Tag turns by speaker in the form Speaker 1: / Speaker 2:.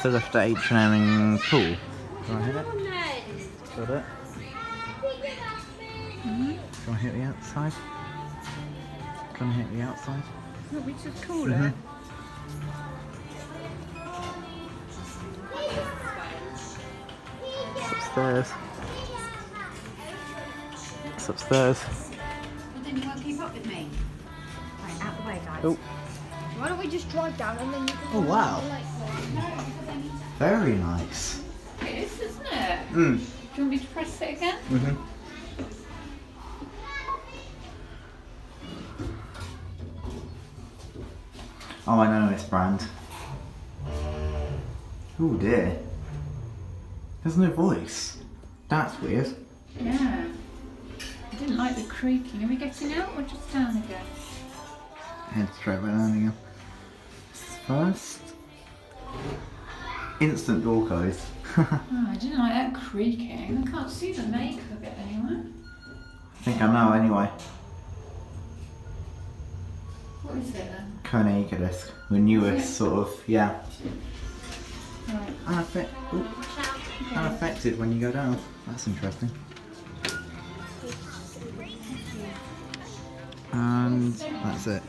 Speaker 1: says after H&M in Poole. Can I hit it? Got it. Can I hit the outside? Can I hit the outside?
Speaker 2: Look, we just call it.
Speaker 1: It's upstairs. It's upstairs.
Speaker 2: Well, then you won't keep up with me. Right, out the way, guys.
Speaker 1: Oh.
Speaker 3: Why don't we just drive down and then you can...
Speaker 1: Oh wow. Very nice.
Speaker 2: It is, isn't it?
Speaker 1: Mm.
Speaker 2: Do you want me to press it again?
Speaker 1: Oh, I know this brand. Oh dear. There's no voice. That's weird.
Speaker 2: Yeah. I didn't like the creaking. Are we getting out or just down again?
Speaker 1: Head straight back down again. First. Instant door close.
Speaker 2: Oh, I didn't like that creaking. I can't see the make of it anywhere.
Speaker 1: I think I know anyway.
Speaker 2: What is it then?
Speaker 1: Kone Ecodisk. The newest sort of, yeah.
Speaker 2: Right.
Speaker 1: Unaffected when you go down. That's interesting. And that's it.